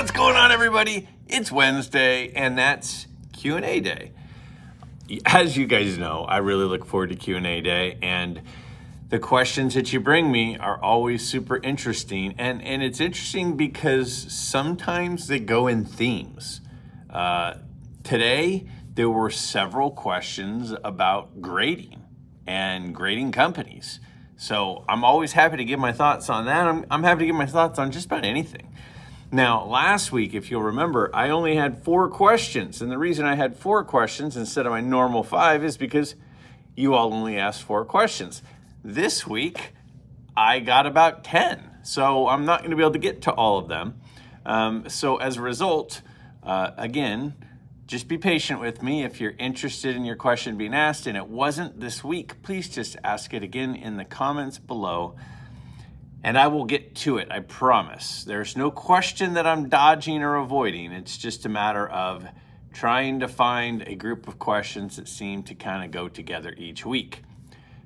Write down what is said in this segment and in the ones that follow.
What's going on, everybody? It's Wednesday, and that's Q&A day. As you guys know, I really look forward to Q&A day, and the questions that you bring me are always super interesting, and it's interesting because sometimes they go in themes. Today, there were several questions about grading and grading companies. So I'm always happy to give my thoughts on that. I'm happy to give my thoughts on just about anything. Now, last week, if you'll remember, I only had 4 questions. And the reason I had 4 questions instead of my normal 5 is because you all only asked 4 questions. This week, I got about 10. So I'm not going to be able to get to all of them. So as a result, again, just be patient with me. If you're interested in your question being asked and it wasn't this week, please just ask it again in the comments below. And I will get to it, I promise. There's no question that I'm dodging or avoiding. It's just a matter of trying to find a group of questions that seem to kind of go together each week.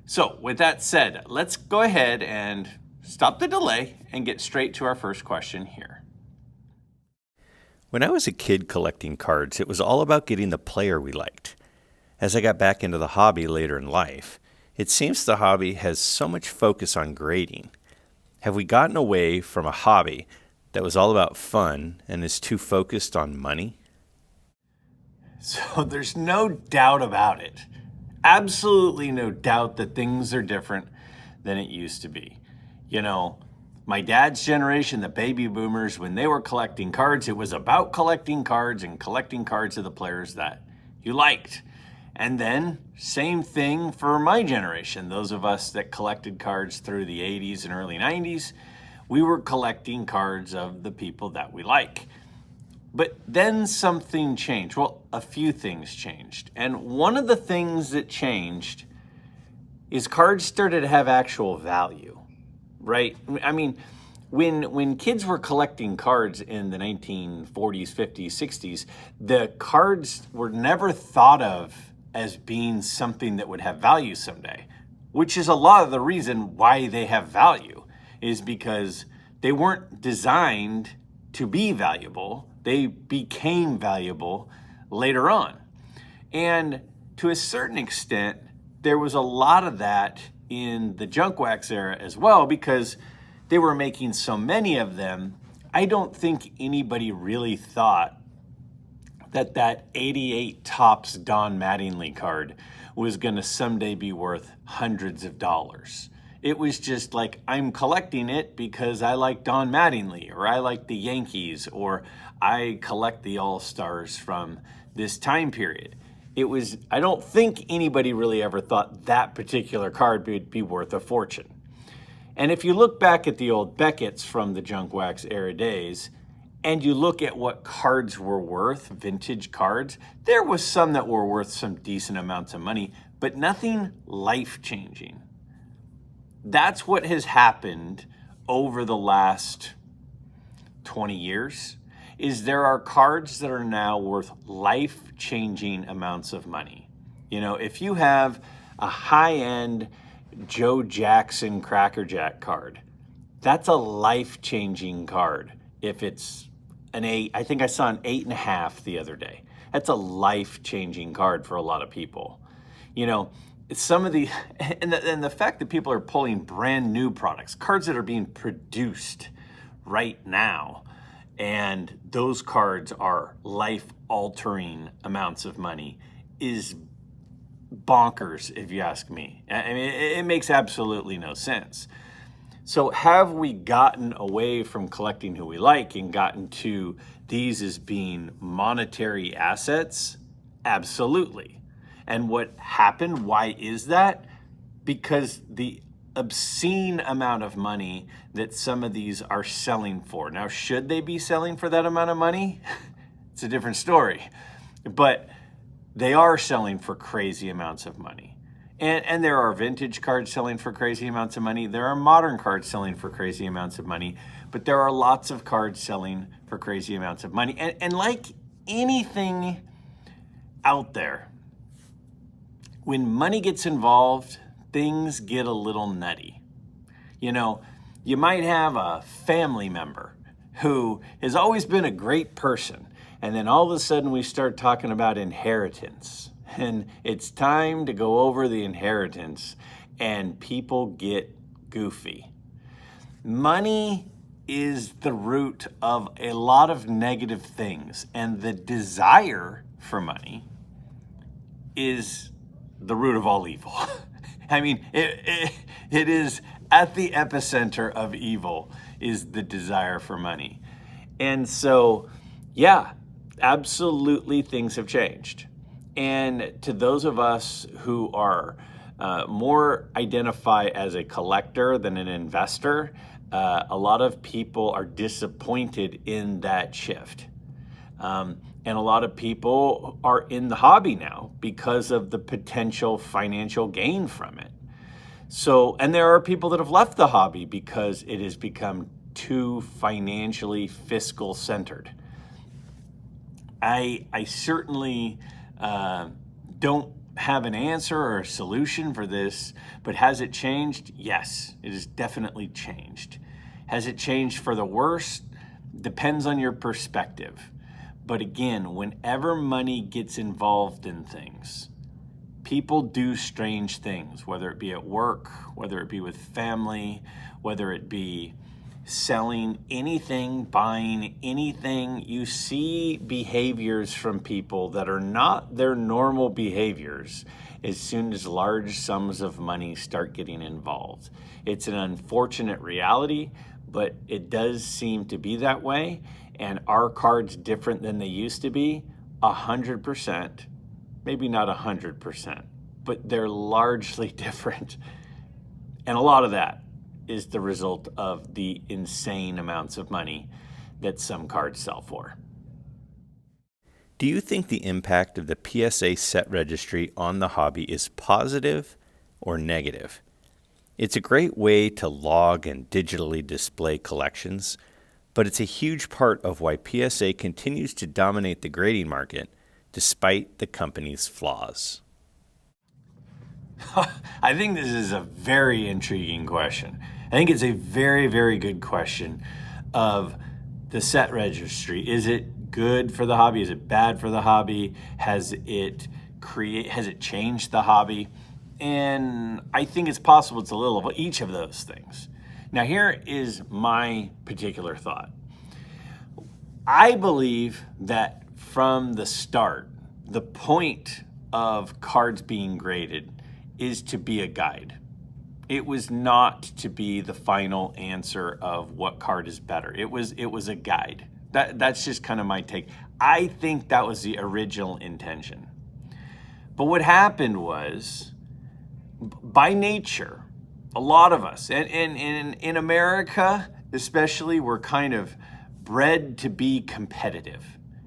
So with that said, let's go ahead and stop the delay and get straight to our first question here. When I was a kid collecting cards, it was all about getting the player we liked. As I got back into the hobby later in life, it seems the hobby has so much focus on grading. Have we gotten away from a hobby that was all about fun and is too focused on money? So there's no doubt about it. Absolutely no doubt that things are different than it used to be. You know, my dad's generation, the baby boomers, when they were collecting cards, it was about collecting cards and collecting cards of the players that you liked. And then same thing for my generation, those of us that collected cards through the 80s and early 90s, we were collecting cards of the people that we like. But then something changed. Well, a few things changed. And one of the things that changed is cards started to have actual value, right? I mean, when kids were collecting cards in the 1940s, 50s, 60s, the cards were never thought of as being something that would have value someday, which is a lot of the reason why they have value, is because they weren't designed to be valuable. They became valuable later on. And to a certain extent, there was a lot of that in the junk wax era as well, because they were making so many of them. I don't think anybody really thought that 88 Topps Don Mattingly card was going to someday be worth hundreds of dollars. It was just like, I'm collecting it because I like Don Mattingly, or I like the Yankees, or I collect the All-Stars from this time period. I don't think anybody really ever thought that particular card would be worth a fortune. And if you look back at the old Beckett's from the junk wax era days, and you look at what cards were worth, vintage cards, there was some that were worth some decent amounts of money, but nothing life-changing. That's what has happened over the last 20 years, is there are cards that are now worth life-changing amounts of money. You know, if you have a high-end Joe Jackson Cracker Jack card, that's a life-changing card. If it's an 8, I think I saw an 8.5 the other day. That's a life-changing card for a lot of people. You know, some of the, and the fact that people are pulling brand new products, cards that are being produced right now, and those cards are life-altering amounts of money, is bonkers, if you ask me. I mean, it makes absolutely no sense. So have we gotten away from collecting who we like and gotten to these as being monetary assets? Absolutely. And what happened, why is that? Because the obscene amount of money that some of these are selling for. Now, should they be selling for that amount of money? It's a different story. But they are selling for crazy amounts of money. And there are vintage cards selling for crazy amounts of money. There are modern cards selling for crazy amounts of money. But there are lots of cards selling for crazy amounts of money. And like anything out there, when money gets involved, things get a little nutty. You know, you might have a family member who has always been a great person. And then all of a sudden we start talking about inheritance. And it's time to go over the inheritance, and people get goofy. Money is the root of a lot of negative things, and the desire for money is the root of all evil. I mean, it is at the epicenter of evil is the desire for money. And so, yeah, absolutely things have changed. And to those of us who are more identify as a collector than an investor, a lot of people are disappointed in that shift. And a lot of people are in the hobby now because of the potential financial gain from it. So, and there are people that have left the hobby because it has become too financially fiscal centered. I certainly don't have an answer or a solution for this, but has it changed? Yes, it has definitely changed. Has it changed for the worse? Depends on your perspective. But again, whenever money gets involved in things, people do strange things, whether it be at work, whether it be with family, whether it be selling anything, buying anything. You see behaviors from people that are not their normal behaviors as soon as large sums of money start getting involved. It's an unfortunate reality, but it does seem to be that way. And are cards different than they used to be? 100%, maybe not 100%, but they're largely different. And a lot of that is the result of the insane amounts of money that some cards sell for. Do you think the impact of the PSA Set Registry on the hobby is positive or negative? It's a great way to log and digitally display collections, but it's a huge part of why PSA continues to dominate the grading market despite the company's flaws. I think this is a very intriguing question. I think it's a very, very good question of the set registry. Is it good for the hobby? Is it bad for the hobby? Has it changed the hobby? And I think it's possible it's a little of each of those things. Now, here is my particular thought. I believe that from the start, the point of cards being graded is to be a guide. It was not to be the final answer of what card is better. It was a guide. That's just kind of my take. I think that was the original intention. But what happened was, by nature, a lot of us, and in America especially, we're kind of bred to be competitive.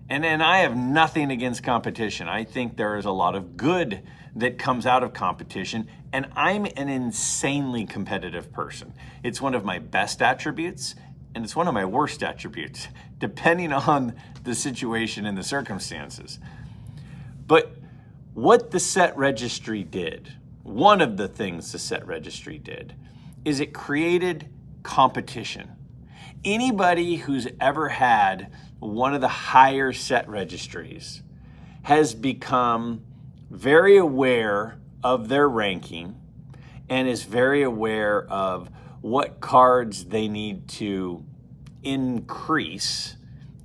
And I have nothing against competition. I think there is a lot of good that comes out of competition, and I'm an insanely competitive person. It's one of my best attributes, and it's one of my worst attributes, depending on the situation and the circumstances. But what the set registry did, one of the things the set registry did, is it created competition. Anybody who's ever had one of the higher set registries has become very aware of their ranking and is very aware of what cards they need to increase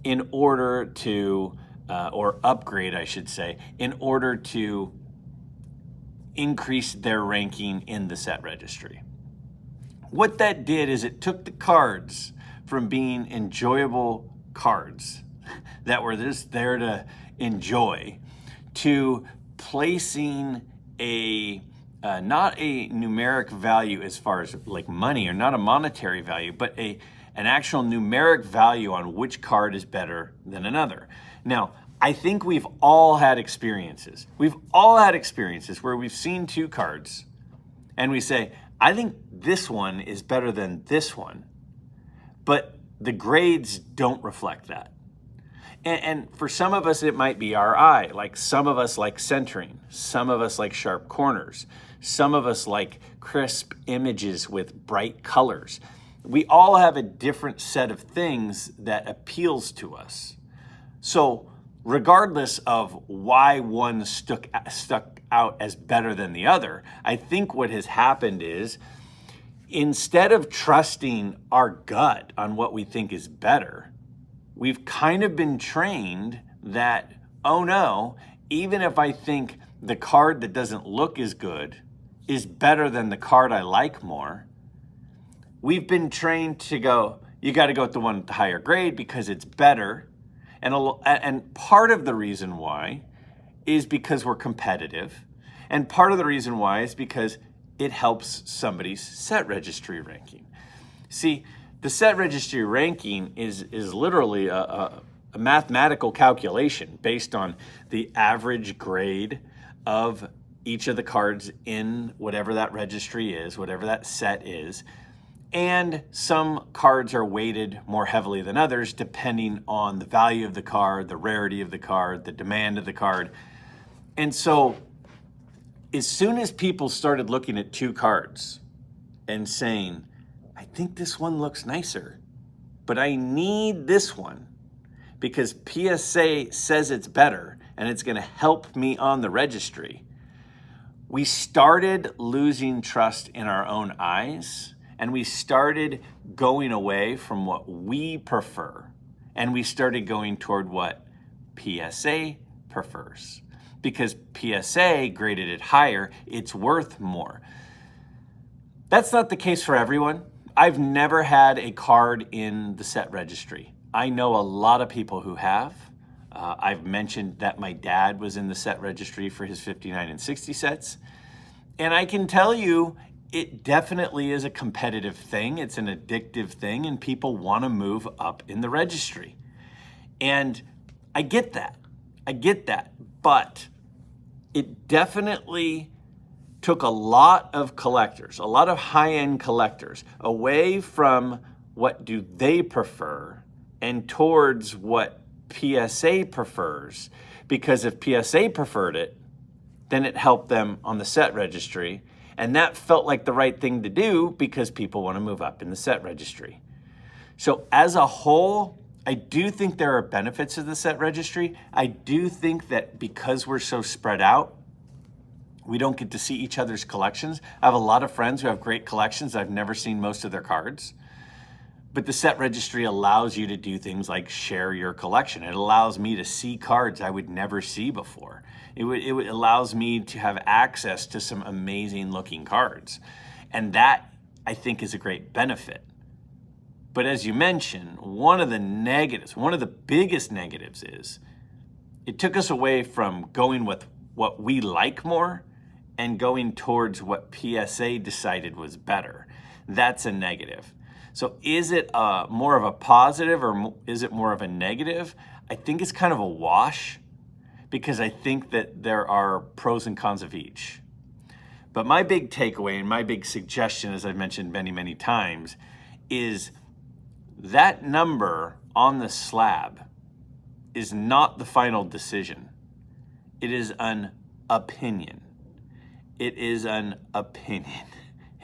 in order to, or upgrade, I should say, in order to increase their ranking in the set registry. What that did is it took the cards from being enjoyable cards that were just there to enjoy to placing a not a numeric value as far as like money, or not a monetary value, but an actual numeric value on which card is better than another. Now, I think we've all had experiences. We've all had experiences where we've seen two cards and we say, I think this one is better than this one, but the grades don't reflect that. And for some of us, it might be our eye. Like some of us like centering. Some of us like sharp corners. Some of us like crisp images with bright colors. we all have a different set of things that appeals to us. So regardless of why one stuck out as better than the other, I think what has happened is instead of trusting our gut on what we think is better, we've kind of been trained that, oh no, even if I think the card that doesn't look as good is better than the card I like more, we've been trained to go, you got to go with the one with the higher grade because it's better. And part of the reason why is because we're competitive. And part of the reason why is because it helps somebody's set registry ranking. See, the set registry ranking is literally a mathematical calculation based on the average grade of each of the cards in whatever that registry is, whatever that set is. And some cards are weighted more heavily than others depending on the value of the card, the rarity of the card, the demand of the card. And so as soon as people started looking at two cards and saying, I think this one looks nicer, but I need this one because PSA says it's better and it's going to help me on the registry, we started losing trust in our own eyes. And we started going away from what we prefer. And we started going toward what PSA prefers. Because PSA graded it higher, it's worth more. That's not the case for everyone. I've never had a card in the set registry. I know a lot of people who have. I've mentioned that my dad was in the set registry for his 59 and 60 sets. And I can tell you, it definitely is a competitive thing. It's an addictive thing, and people want to move up in the registry. And I get that. But it definitely took a lot of collectors, a lot of high-end collectors, away from what do they prefer and towards what PSA prefers. Because if PSA preferred it, then it helped them on the set registry. And that felt like the right thing to do because people want to move up in the set registry. So as a whole, I do think there are benefits to the set registry. I do think that because we're so spread out, we don't get to see each other's collections. I have a lot of friends who have great collections. I've never seen most of their cards. But the set registry allows you to do things like share your collection. It allows me to see cards I would never see before. It allows me to have access to some amazing looking cards. And that, I think, is a great benefit. But as you mentioned, one of the biggest negatives is it took us away from going with what we like more and going towards what PSA decided was better. That's a negative. So is it more of a positive or is it more of a negative? I think it's kind of a wash because I think that there are pros and cons of each. But my big takeaway and my big suggestion, as I've mentioned many, many times, is that number on the slab is not the final decision. It is an opinion. It is an opinion.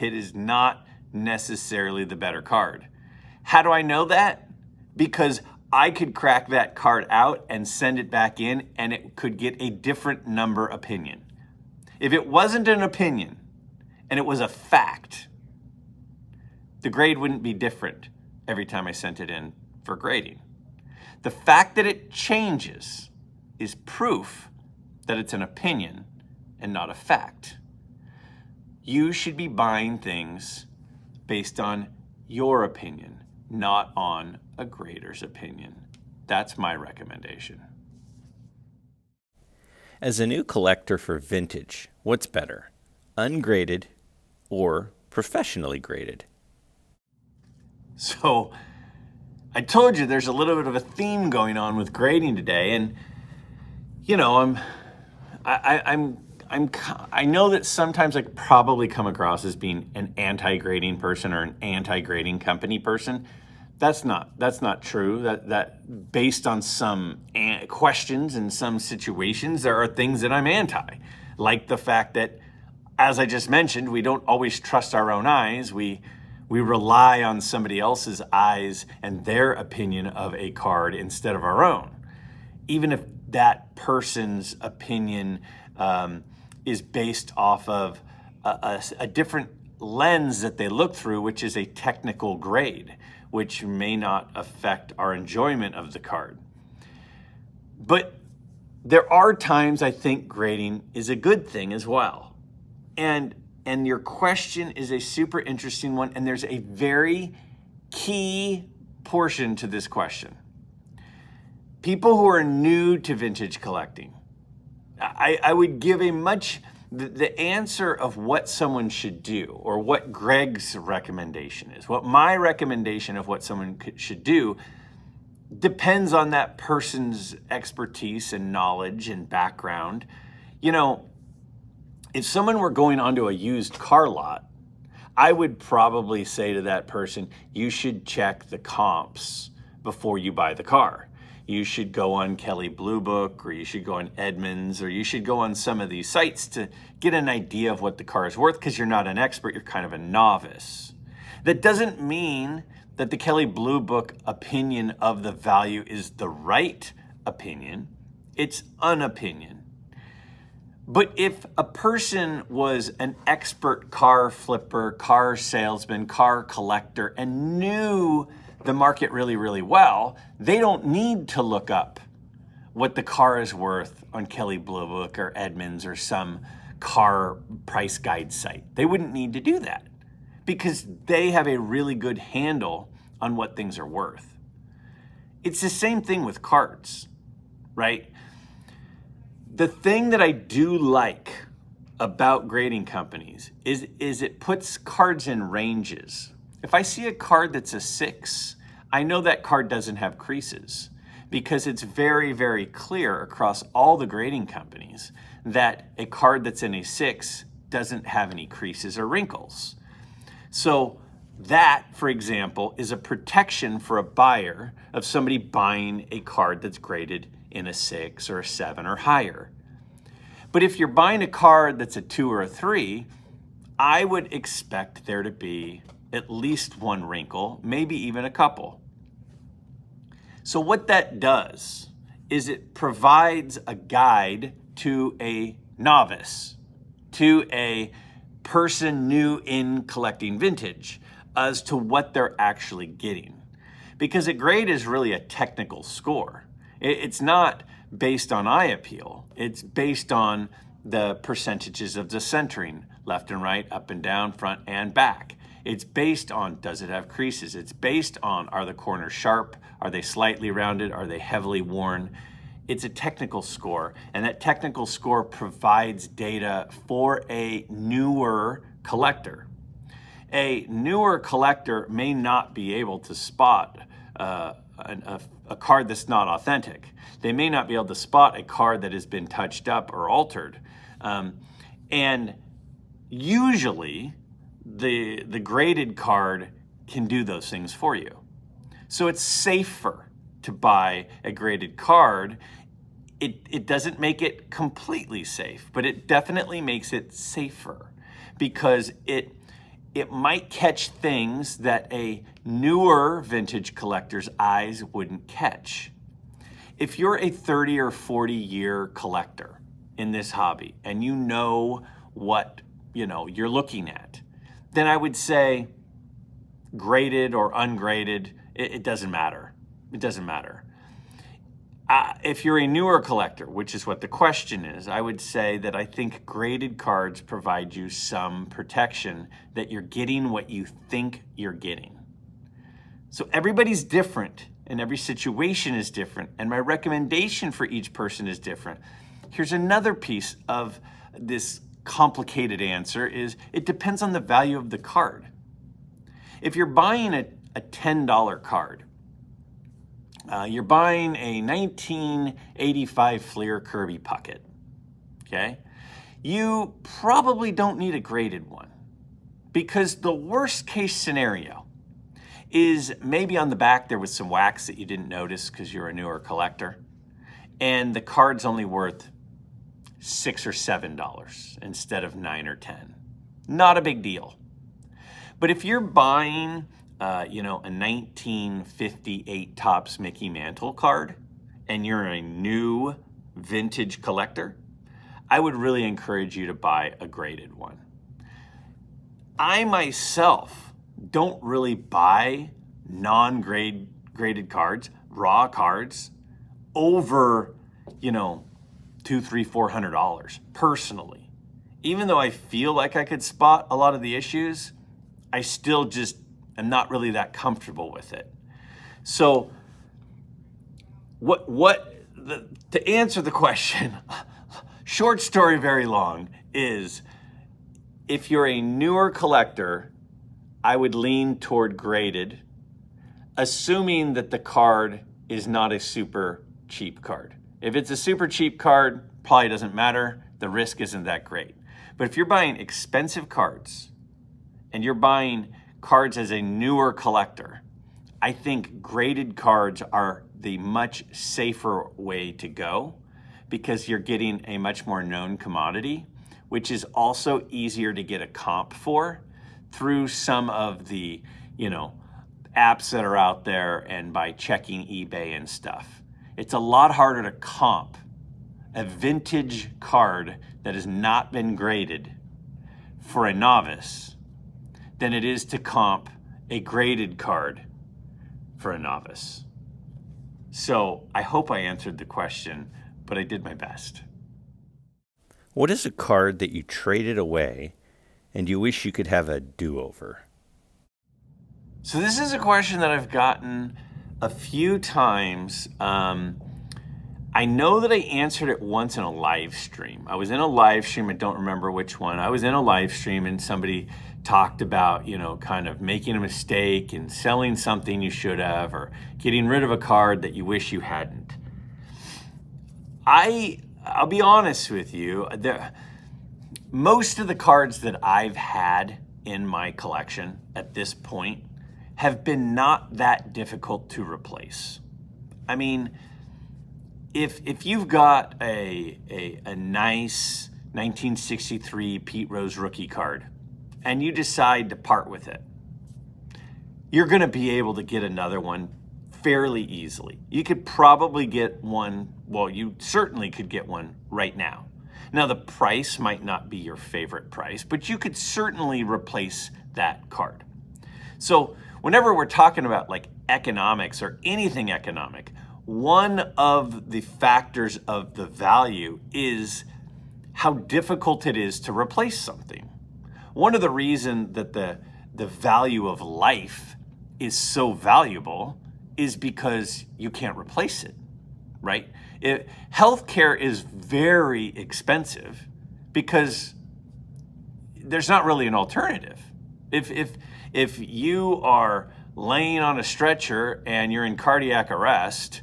It is not necessarily the better card. How do I know that? Because I could crack that card out and send it back in and it could get a different number opinion. If it wasn't an opinion and it was a fact, the grade wouldn't be different every time I sent it in for grading. The fact that it changes is proof that it's an opinion and not a fact. You should be buying things based on your opinion, not on a grader's opinion. That's my recommendation. As a new collector for vintage, what's better, ungraded or professionally graded? So I told you there's a little bit of a theme going on with grading today, and you know, I know that sometimes I probably come across as being an anti-grading person or an anti-grading company person. That's not true. That based on some questions and some situations, there are things that I'm anti, like the fact that, as I just mentioned, we don't always trust our own eyes. We We rely on somebody else's eyes and their opinion of a card instead of our own, even if that person's opinion is based off of a different lens that they look through, which is a technical grade, which may not affect our enjoyment of the card. But there are times I think grading is a good thing as well. And your question is a super interesting one, and there's a very key portion to this question. People who are new to vintage collecting, I would give the answer of what someone should do, or what Greg's recommendation is, what my recommendation of what someone should do, depends on that person's expertise and knowledge and background. You know, if someone were going onto a used car lot, I would probably say to that person, you should check the comps before you buy the car. You should go on Kelley Blue Book, or you should go on Edmunds, or you should go on some of these sites to get an idea of what the car is worth, because you're not an expert, you're kind of a novice. That doesn't mean that the Kelley Blue Book opinion of the value is the right opinion. It's an opinion. But if a person was an expert car flipper, car salesman, car collector, and knew the market really, really well, they don't need to look up what the car is worth on Kelley Blue Book or Edmunds or some car price guide site. They wouldn't need to do that because they have a really good handle on what things are worth. It's the same thing with cards, right? The thing that I do like about grading companies is it puts cards in ranges. If I see a card that's a 6, I know that card doesn't have creases, because it's very, very clear across all the grading companies that a card that's in a 6 doesn't have any creases or wrinkles. So that, for example, is a protection for a buyer of somebody buying a card that's graded in a 6 or a 7 or higher. But if you're buying a card that's a 2 or a 3, I would expect there to be at least one wrinkle, maybe even a couple. So what that does is it provides a guide to a novice, to a person new in collecting vintage, as to what they're actually getting. Because a grade is really a technical score. It's not based on eye appeal. It's based on the percentages of the centering, left and right, up and down, front and back. It's based on, does it have creases? It's based on, are the corners sharp? Are they slightly rounded? Are they heavily worn? It's a technical score, and that technical score provides data for a newer collector. A newer collector may not be able to spot a card that's not authentic. They may not be able to spot a card that has been touched up or altered. And usually, the graded card can do those things for you. So it's safer to buy a graded card. It doesn't make it completely safe, but it definitely makes it safer, because it might catch things that a newer vintage collector's eyes wouldn't catch. If you're a 30 or 40 year collector in this hobby and you know what you're looking at, then I would say graded or ungraded, it doesn't matter. It doesn't matter. If you're a newer collector, which is what the question is, I would say that I think graded cards provide you some protection that you're getting what you think you're getting. So everybody's different and every situation is different, and my recommendation for each person is different. Here's another piece of this complicated answer is it depends on the value of the card. If you're buying a $10 card, you're buying a 1985 Fleer Kirby Puckett, okay? You probably don't need a graded one, because the worst case scenario is maybe on the back there was some wax that you didn't notice because you're a newer collector, and the card's only worth $6 or $7 instead of $9 or $10. Not a big deal. But if you're buying, a 1958 Topps Mickey Mantle card, and you're a new vintage collector, I would really encourage you to buy a graded one. I myself don't really buy non-graded cards, raw cards, over, $200, $300, $400 personally. Even though I feel like I could spot a lot of the issues, I still just am not really that comfortable with it. So to answer the question, short story, very long, is if you're a newer collector, I would lean toward graded, assuming that the card is not a super cheap card. If it's a super cheap card, probably doesn't matter. The risk isn't that great. But if you're buying expensive cards and you're buying cards as a newer collector, I think graded cards are the much safer way to go because you're getting a much more known commodity, which is also easier to get a comp for through some of the, apps that are out there and by checking eBay and stuff. It's a lot harder to comp a vintage card that has not been graded for a novice than it is to comp a graded card for a novice. So I hope I answered the question, but I did my best. What is a card that you traded away and you wish you could have a do-over? So this is a question that I've gotten a few times. I know that I answered it once in a live stream. I was in a live stream, I don't remember which one. I was in a live stream and somebody talked about, kind of making a mistake and selling something you should have or getting rid of a card that you wish you hadn't. I'll be honest with you, most of the cards that I've had in my collection at this point have been not that difficult to replace. I mean, if you've got a nice 1963 Pete Rose rookie card and you decide to part with it, you're going to be able to get another one fairly easily. You could probably get one, you certainly could get one right now. Now, the price might not be your favorite price, but you could certainly replace that card. So whenever we're talking about like economics or anything economic, one of the factors of the value is how difficult it is to replace something. One of the reasons that the value of life is so valuable is because you can't replace it, right? Healthcare is very expensive because there's not really an alternative. If you are laying on a stretcher and you're in cardiac arrest,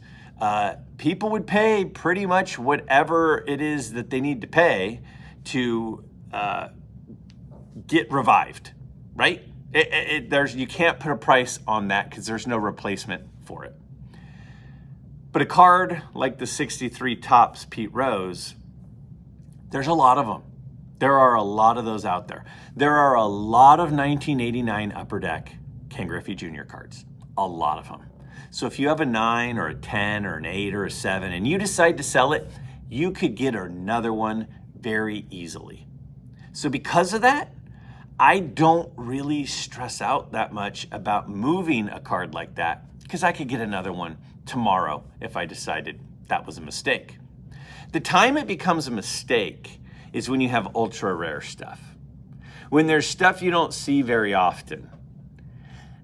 people would pay pretty much whatever it is that they need to pay to get revived, right? You can't put a price on that because there's no replacement for it. But a card like the 63 Topps Pete Rose, there's a lot of them. There are a lot of those out there. There are a lot of 1989 Upper Deck Ken Griffey Jr. cards, a lot of them. So if you have a 9 or a 10 or an 8 or a 7 and you decide to sell it, you could get another one very easily. So because of that, I don't really stress out that much about moving a card like that because I could get another one tomorrow if I decided that was a mistake. The time it becomes a mistake is when you have ultra rare stuff. When there's stuff you don't see very often,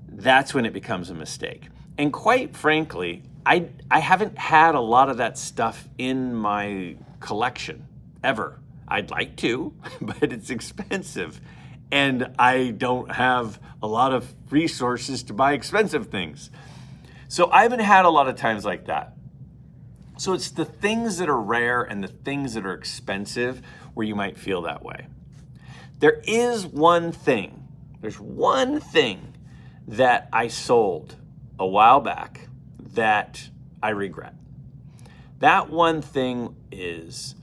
that's when it becomes a mistake. And quite frankly, I haven't had a lot of that stuff in my collection ever. I'd like to, but it's expensive. And I don't have a lot of resources to buy expensive things. So I haven't had a lot of times like that. So it's the things that are rare and the things that are expensive where you might feel that way. There's one thing that I sold a while back that I regret. That one thing is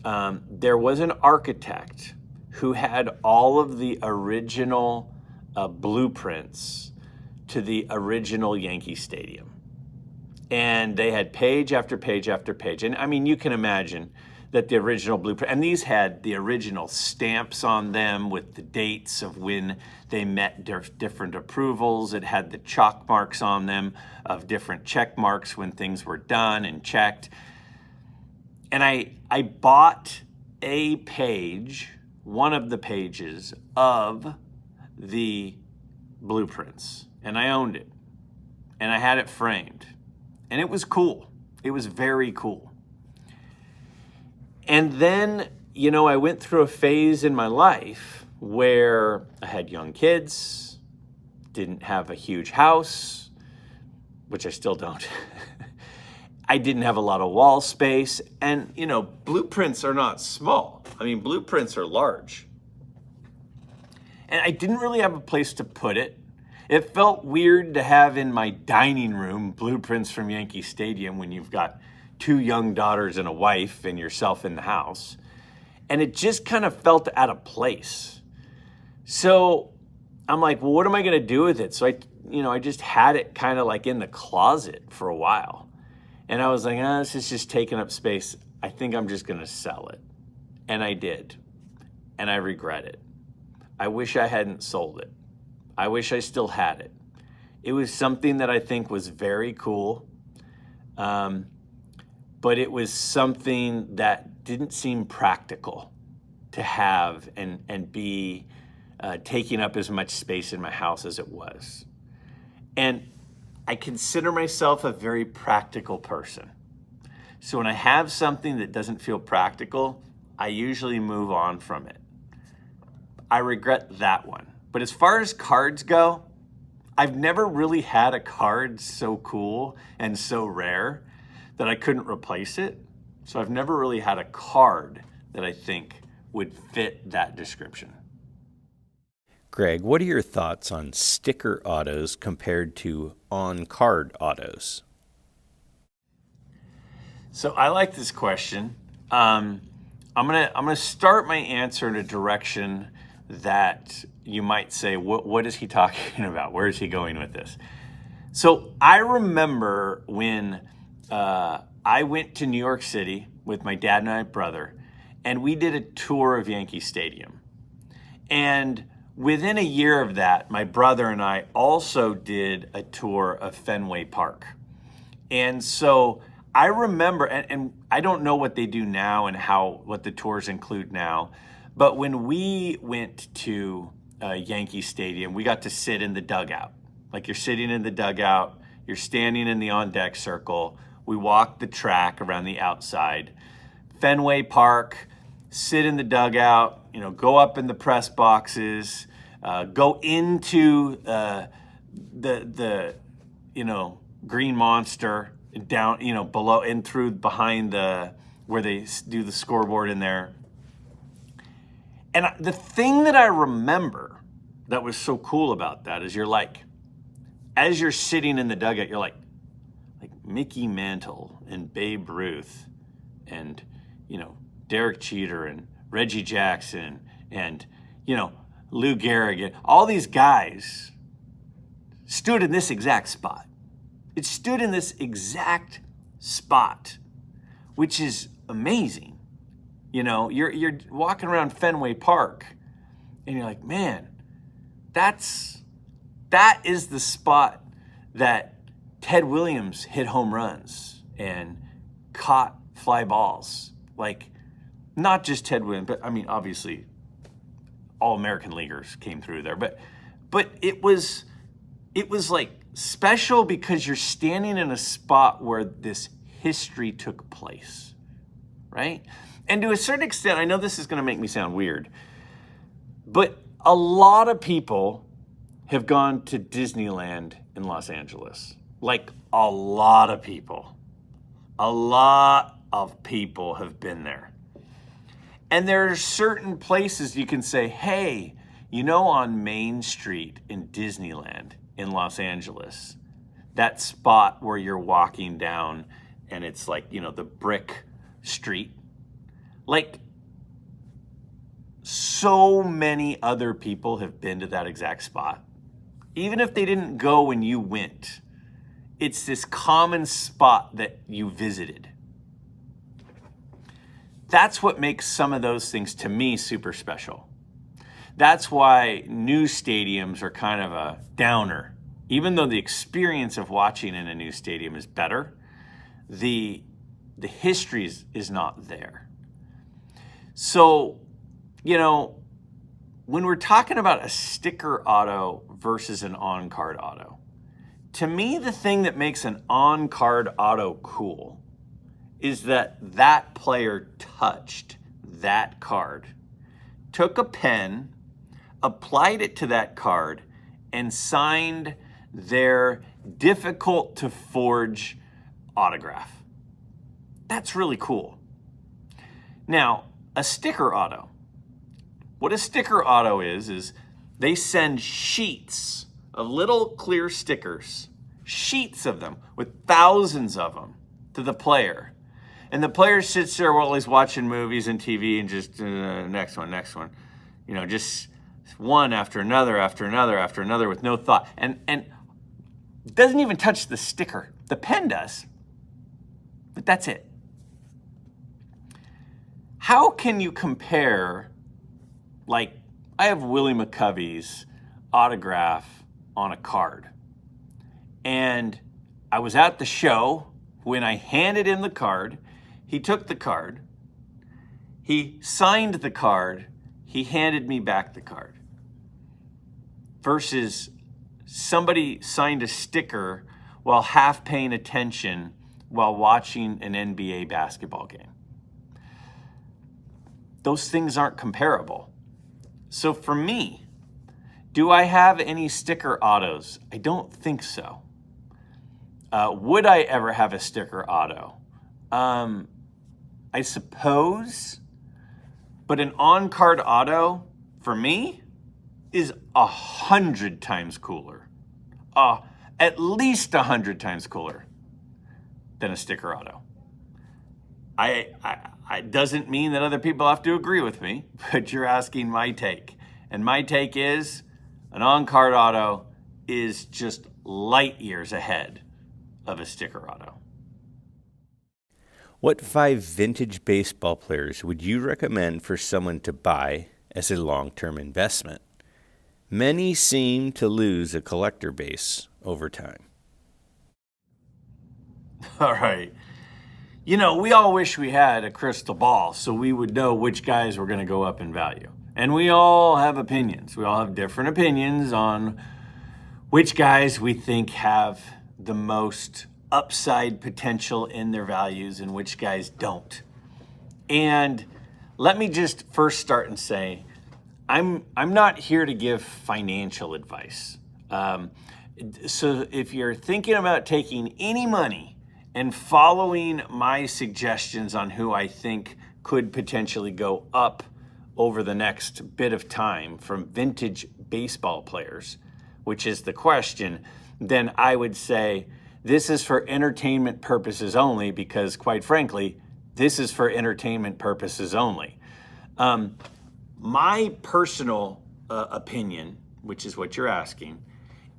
there was an architect who had all of the original blueprints to the original Yankee Stadium. And they had page after page after page. And I mean, you can imagine that the original blueprint, and these had the original stamps on them with the dates of when they met different approvals. It had the chalk marks on them of different check marks when things were done and checked. And I bought a page, one of the pages of the blueprints, and I owned it, and I had it framed, and it was cool. It was very cool. And then, you know, I went through a phase in my life where I had young kids, didn't have a huge house, which I still don't. I didn't have a lot of wall space. And, you know, blueprints are not small. I mean, blueprints are large. And I didn't really have a place to put it. It felt weird to have in my dining room blueprints from Yankee Stadium when you've got 2 young daughters and a wife and yourself in the house. And it just kind of felt out of place. So I'm like, well, what am I going to do with it? So I just had it kind of like in the closet for a while. And I was like, this is just taking up space. I think I'm just going to sell it. And I did. And I regret it. I wish I hadn't sold it. I wish I still had it. It was something that I think was very cool. But it was something that didn't seem practical to have and be taking up as much space in my house as it was. And I consider myself a very practical person. So when I have something that doesn't feel practical, I usually move on from it. I regret that one. But as far as cards go, I've never really had a card so cool and so rare that I couldn't replace it. So I've never really had a card that I think would fit that description. Greg, what are your thoughts on sticker autos compared to on-card autos? So I like this question. I'm gonna start my answer in a direction that you might say, what is he talking about? Where is he going with this? So I remember when I went to New York City with my dad and my brother, and we did a tour of Yankee Stadium. And within a year of that, my brother and I also did a tour of Fenway Park. And so I remember, and I don't know what they do now and what the tours include now, but when we went to Yankee Stadium, we got to sit in the dugout. Like you're sitting in the dugout, you're standing in the on-deck circle. We walked the track around the outside. Fenway Park, sit in the dugout, go up in the press boxes, go into the Green Monster, down, below and through behind where they do the scoreboard in there. And the thing that I remember that was so cool about that is as you're sitting in the dugout, you're like Mickey Mantle and Babe Ruth and, Derek Jeter and Reggie Jackson and, Lou Gehrig, all these guys stood in this exact spot. It stood in this exact spot, which is amazing. You're walking around Fenway Park and you're like, man, that is the spot that Ted Williams hit home runs and caught fly balls. Like, not just Ted Williams, but I mean, obviously all American leaguers came through there, but it was like special because you're standing in a spot where this history took place, right? And to a certain extent, I know this is going to make me sound weird, but a lot of people have gone to Disneyland in Los Angeles. Like a lot of people. A lot of people have been there. And there are certain places you can say, hey, on Main Street in Disneyland in Los Angeles, that spot where you're walking down and it's like, the brick street. Like, so many other people have been to that exact spot. Even if they didn't go when you went, it's this common spot that you visited. That's what makes some of those things, to me, super special. That's why new stadiums are kind of a downer. Even though the experience of watching in a new stadium is better, the history is not there. So, when we're talking about a sticker auto versus an on-card auto, to me, the thing that makes an on-card auto cool is that that player touched that card, took a pen, applied it to that card, and signed their difficult to forge autograph. That's really cool. Now, a sticker auto. What a sticker auto is they send sheets of little clear stickers, sheets of them with thousands of them to the player. And the player sits there while he's watching movies and TV and just next one. Just one after another with no thought. And doesn't even touch the sticker. The pen does, but that's it. How can you compare, like, I have Willie McCovey's autograph on a card. And I was at the show when I handed him the card. He took the card. He signed the card. He handed me back the card. Versus somebody signed a sticker while half paying attention while watching an NBA basketball game. Those things aren't comparable. So for me, do I have any sticker autos? I don't think so. Would I ever have a sticker auto? I suppose. But an on-card auto, for me, is 100 times cooler. At least 100 times cooler than a sticker auto. It doesn't mean that other people have to agree with me, but you're asking my take. And my take is an on-card auto is just light years ahead of a sticker auto. What 5 vintage baseball players would you recommend for someone to buy as a long-term investment? Many seem to lose a collector base over time. All right. We all wish we had a crystal ball so we would know which guys were going to go up in value. And we all have opinions. We all have different opinions on which guys we think have the most upside potential in their values and which guys don't. And let me just first start and say, I'm not here to give financial advice. So if you're thinking about taking any money and following my suggestions on who I think could potentially go up over the next bit of time from vintage baseball players, which is the question, then I would say this is for entertainment purposes only, because quite frankly, this is for entertainment purposes only. My personal opinion, which is what you're asking,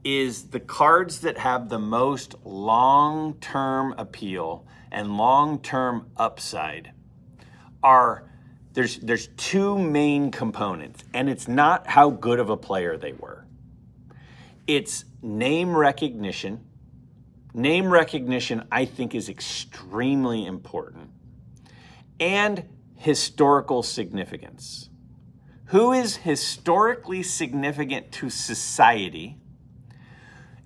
is the cards that have the most long-term appeal and long-term upside are, there's 2 main components, and it's not how good of a player they were. It's name recognition. Name recognition, I think, is extremely important. And historical significance. Who is historically significant to society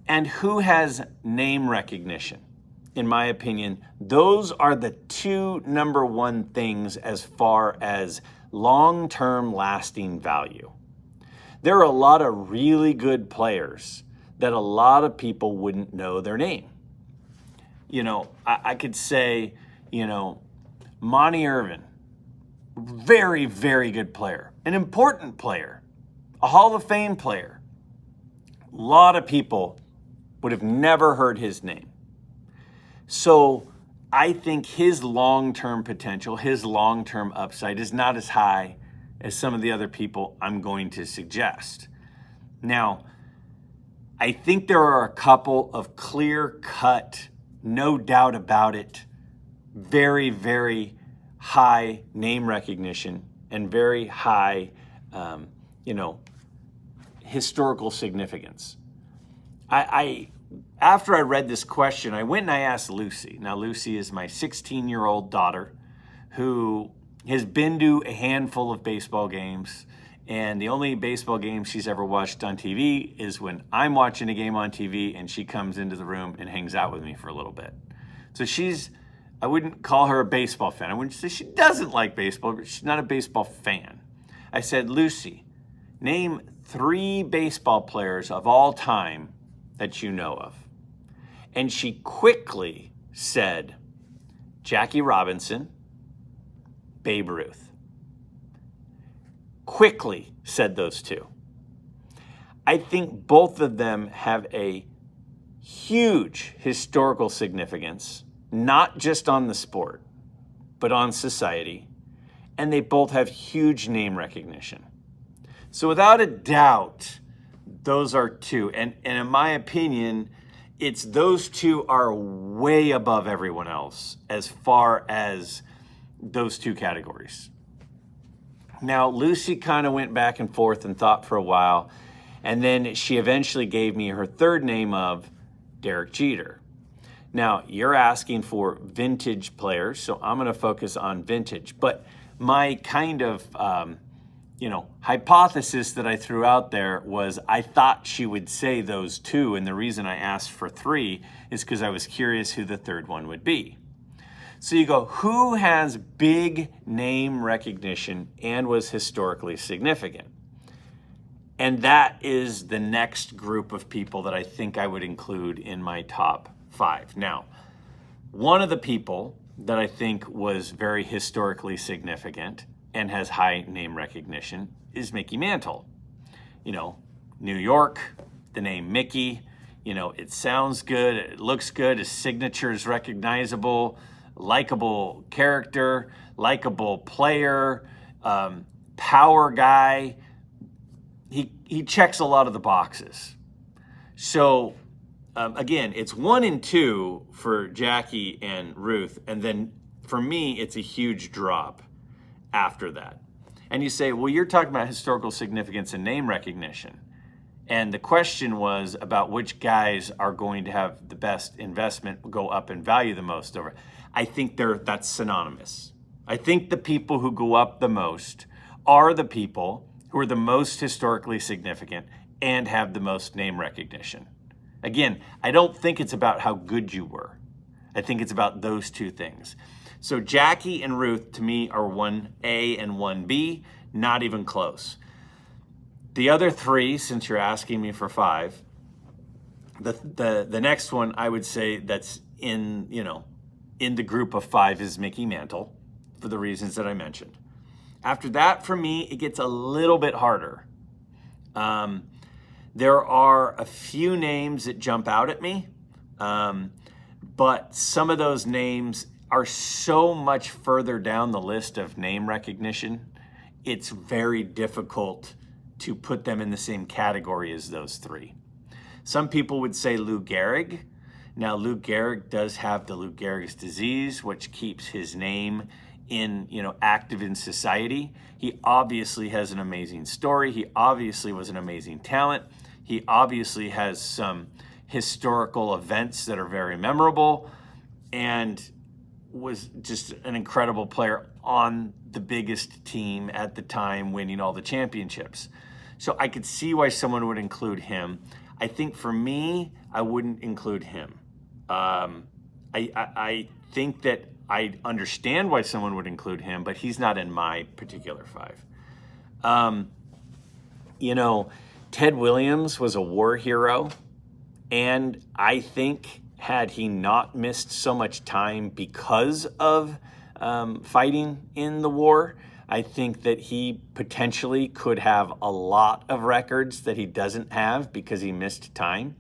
and who has name recognition? In my opinion, those are the 2 number 1 things as far as long-term lasting value. There are a lot of really good players that a lot of people wouldn't know their name. I could say, Monty Irvin, very, very good player, an important player, a Hall of Fame player. A lot of people would have never heard his name. So I think his long-term potential, his long-term upside is not as high as some of the other people I'm going to suggest. Now, I think there are a couple of clear-cut, no doubt about it, very, very high name recognition and very high, historical significance. After I read this question, I went and I asked Lucy. Now, Lucy is my 16-year-old daughter who has been to a handful of baseball games, and the only baseball game she's ever watched on TV is when I'm watching a game on TV and she comes into the room and hangs out with me for a little bit. So I wouldn't call her a baseball fan. I wouldn't say she doesn't like baseball, but she's not a baseball fan. I said, Lucy, name 3 baseball players of all time that you know of. And she quickly said, Jackie Robinson, Babe Ruth. Quickly said those 2. I think both of them have a huge historical significance, not just on the sport, but on society. And they both have huge name recognition. So without a doubt, those are 2. And in my opinion, it's those 2 are way above everyone else as far as those 2 categories. Now, Lucy kind of went back and forth and thought for a while, and then she eventually gave me her third name of Derek Jeter. Now, you're asking for vintage players, so I'm going to focus on vintage. But my kind of, hypothesis that I threw out there was I thought she would say those 2, and the reason I asked for 3 is because I was curious who the third one would be. So you go, who has big name recognition and was historically significant? And that is the next group of people that I think I would include in my top 5. Now, one of the people that I think was very historically significant and has high name recognition is Mickey Mantle. New York, the name Mickey, it sounds good, it looks good, his signature is recognizable, likable character, likable player, power guy. He checks a lot of the boxes. So again, it's 1 and 2 for Jackie and Ruth, and then for me, it's a huge drop after that. And you say, well, you're talking about historical significance and name recognition. And the question was about which guys are going to have the best investment go up in value the most over. I think that's synonymous. I think the people who go up the most are the people who are the most historically significant and have the most name recognition. Again, I don't think it's about how good you were. I think it's about those 2 things. So Jackie and Ruth, to me, are 1A and 1B, not even close. The other 3, since you're asking me for 5, the next one I would say that's in the group of 5 is Mickey Mantle, for the reasons that I mentioned. After that, for me, it gets a little bit harder. There are a few names that jump out at me, but some of those names are so much further down the list of name recognition, it's very difficult to put them in the same category as those 3. Some people would say Lou Gehrig. Now, Lou Gehrig does have the Lou Gehrig's disease, which keeps his name active in society. He obviously has an amazing story. He obviously was an amazing talent. He obviously has some historical events that are very memorable and was just an incredible player on the biggest team at the time, winning all the championships. So I could see why someone would include him. I think for me, I wouldn't include him. I think that I understand why someone would include him, but he's not in my particular 5. Ted Williams was a war hero, and I think had he not missed so much time because of fighting in the war, I think that he potentially could have a lot of records that he doesn't have because he missed time.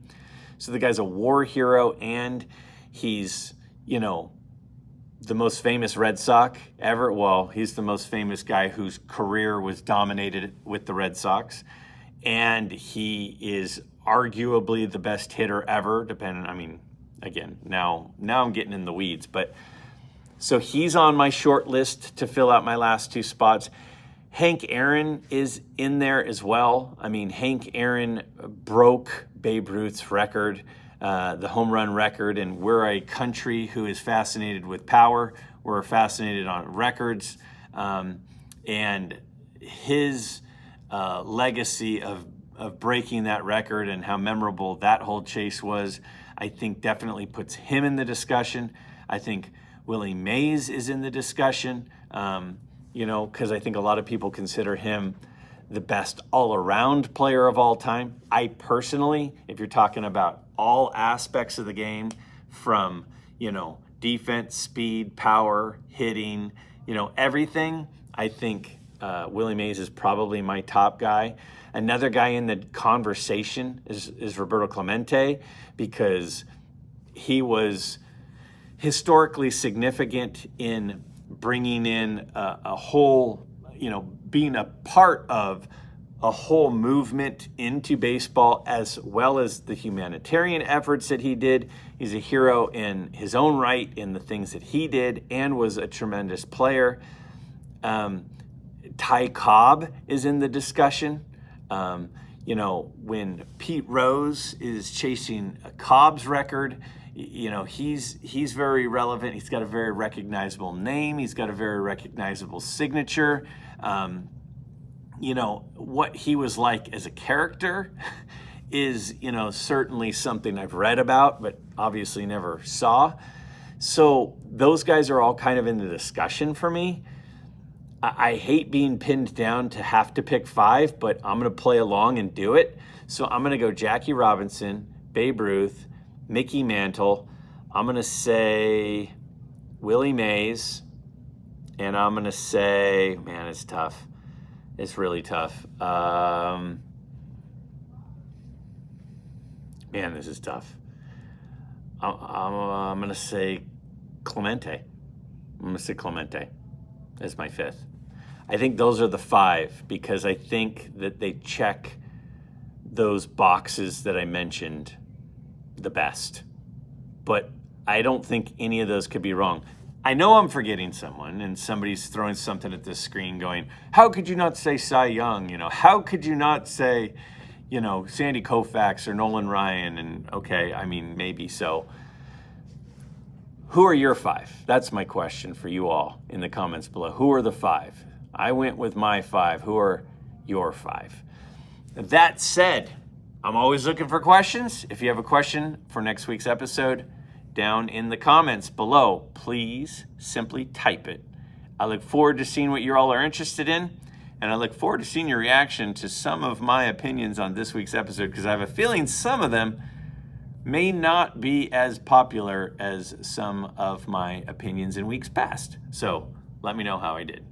So the guy's a war hero, and he's, the most famous Red Sox ever. Well, he's the most famous guy whose career was dominated with the Red Sox. And he is arguably the best hitter ever, again, now I'm getting in the weeds. But so he's on my short list to fill out my last 2 spots. Hank Aaron is in there as well. Hank Aaron broke Babe Ruth's record, the home run record, and we're a country who is fascinated with power. We're fascinated on records, and his legacy of breaking that record and how memorable that whole chase was, I think definitely puts him in the discussion. I think Willie Mays is in the discussion, because I think a lot of people consider him the best all-around player of all time. I personally, if you're talking about all aspects of the game, from, defense, speed, power, hitting, everything, I think Willie Mays is probably my top guy. Another guy in the conversation is Roberto Clemente, because he was historically significant in bringing in a whole, being a part of a whole movement into baseball, as well as the humanitarian efforts that he did. He's a hero in his own right in the things that he did, and was a tremendous player. Ty Cobb is in the discussion. When Pete Rose is chasing a Cobb's record, he's very relevant. He's got a very recognizable name. He's got a very recognizable signature. What he was like as a character is, certainly something I've read about, but obviously never saw. So those guys are all kind of in the discussion for me. I hate being pinned down to have to pick 5, but I'm going to play along and do it. So I'm going to go Jackie Robinson, Babe Ruth, Mickey Mantle. I'm going to say Willie Mays. And I'm going to say, man, it's tough. It's really tough. Man, this is tough. I'm going to say Clemente. I'm going to say Clemente as my 5th. I think those are the 5, because I think that they check those boxes that I mentioned the best. But I don't think any of those could be wrong. I know I'm forgetting someone, and somebody's throwing something at this screen going, how could you not say Cy Young? How could you not say, Sandy Koufax or Nolan Ryan? And okay, maybe so. Who are your 5? That's my question for you all in the comments below. Who are the 5? I went with my 5. Who are your 5? That said, I'm always looking for questions. If you have a question for next week's episode, down in the comments below, please simply type it. I look forward to seeing what you all are interested in, and I look forward to seeing your reaction to some of my opinions on this week's episode, because I have a feeling some of them may not be as popular as some of my opinions in weeks past. So let me know how I did.